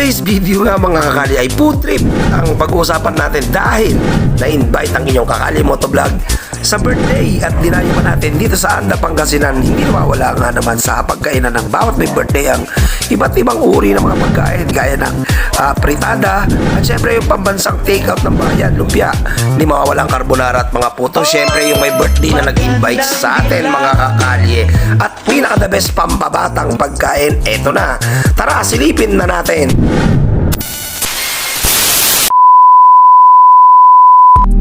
today's video nga mga kakali ay food trip ang pag-uusapan natin dahil na-invite ang inyong kakali motovlog sa birthday at dinayo pa natin dito sa Anda, Pangasinan. Hindi nawawala nga naman sa pagkainan ng bawat may birthday ang iba't ibang uri ng mga pagkain gaya ng fritada at syempre yung pambansang takeout ng bayan, lumpia. Hindi mawawala ang carbonara at mga puto. Syempre yung may birthday na nag-invite sa atin mga kakali at pinaka the best pambabatang pagkain, eto na. Tara, silipin na natin.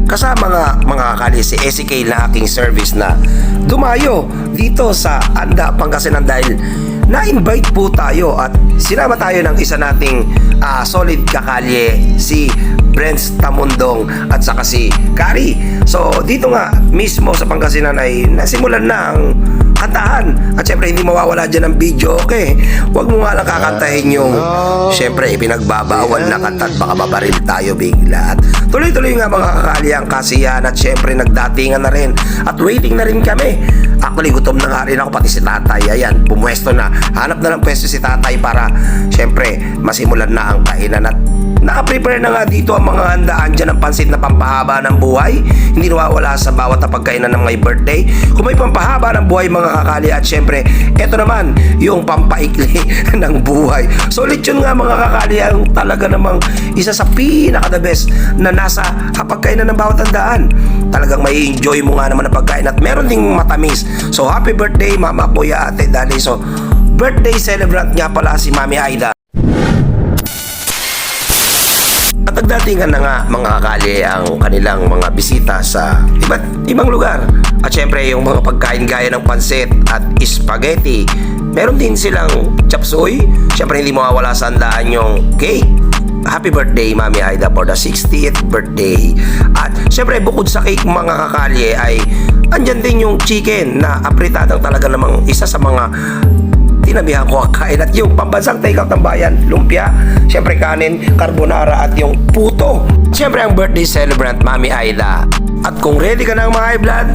Kasama nga mga kakali si SK na aking service na dumayo dito sa Anda, Pangasinan dahil na-invite po tayo at sinama tayo ng isa nating solid kakalye, si Brents Tamundong at saka si Kari. So dito nga mismo sa Pangasinan ay nasimulan na ang kantahan at syempre hindi mawawala dyan ang video. Okay, huwag mo nga lang kakantahin yung syempre ipinagbabawal na kanta at baka mabaril tayo bigla. At tuloy-tuloy nga mga kakali ang kasiyahan at syempre nagdatingan na rin at waiting na rin kami. Actually gutom na nga rin ako, pati si tatay ayan pumwesto na, hanap na ng pwesto si tatay para syempre masimulan na ang kainan at naka-prepare na nga dito ang mga handaan dyan ng pansit na pampahaba ng buhay. Hindi nawawala sa bawat pagkainan ng may birthday. Kung may pampahaba ng buhay mga kakali at syempre, eto naman yung pampaikli ng buhay. So lechon nga mga kakali ang talaga namang isa sa pinaka the best na nasa pagkainan ng bawat handaan. Talagang may enjoy mo nga naman ang pagkain at meron ding matamis. So happy birthday mama, kuya, ate, dali. So birthday celebrant nga pala si Mami Aida. At nagdatingan na nga mga kakali ang kanilang mga bisita sa iba't ibang lugar. At syempre yung mga pagkain gaya ng pansit at spaghetti. Meron din silang chop suey. Syempre hindi mawawala sa handaan yung cake. Happy birthday Mami Aida for the 60th birthday. At syempre bukod sa cake mga kakali ay andyan din yung chicken na apritadang talaga namang isa sa mga tinabihan ko ang kain at yung pambansang takeout ng bayan, lumpia, syempre kanin, carbonara at yung puto. Syempre ang birthday celebrant Mami Aida. At kung ready ka na mga blood,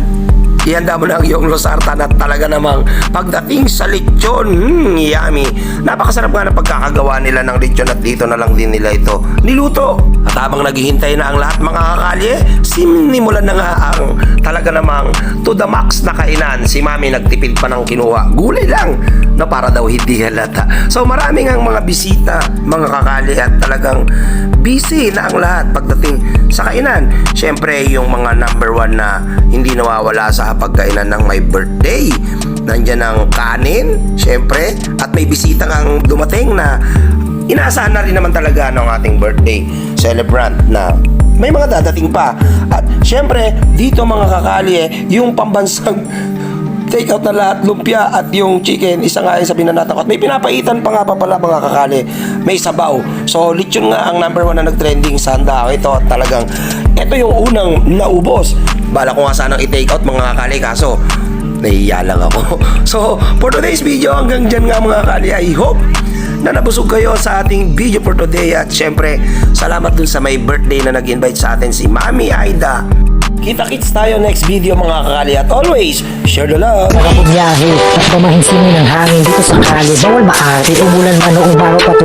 ihanda mo na ang iyong losartan at talaga namang pagdating sa lechon, yummy. Napakasarap nga ng pagkakagawa nila ng lechon at dito na lang din nila ito niluto. At habang naghihintay na ang lahat mga kakalye, sinimulan na nga ang talaga namang to the max na kainan. Si Mami nagtipid pa ng kinuha, gulay lang na para daw hindi halata. So maraming ang mga bisita mga kakalye at talagang busy na ang lahat pagdating sa kainan. Syempre yung mga number one na hindi nawawala sa pagkainan ng may birthday, nandyan ang kanin syempre at may bisita ang dumating na inaasahan na rin naman talaga ng ating birthday celebrant na may mga dadating pa. At syempre dito mga kakali yung pambansang take out na lahat, lumpia at yung chicken, isa nga yung sabihin na natin. At may pinapaitan pa nga pa pala mga kakali, may sabaw. So lechon nga ang number one na nagtrending sa handa. Ito at talagang ito yung unang naubos. Bala ko nga sanang i-take out mga kakali kaso nahiya lang ako. So for today's video hanggang dyan nga mga kakali. I hope na nabusog kayo sa ating video for today. At syempre salamat dun sa may birthday na nag-invite sa atin si Mami Aida. Kita-kits tayo next video mga kakali at always share the love. Nakabubiyahe at pamahinsingin ng hangin dito sa kali. Bawal maari, umulan man o umaraw patuloy.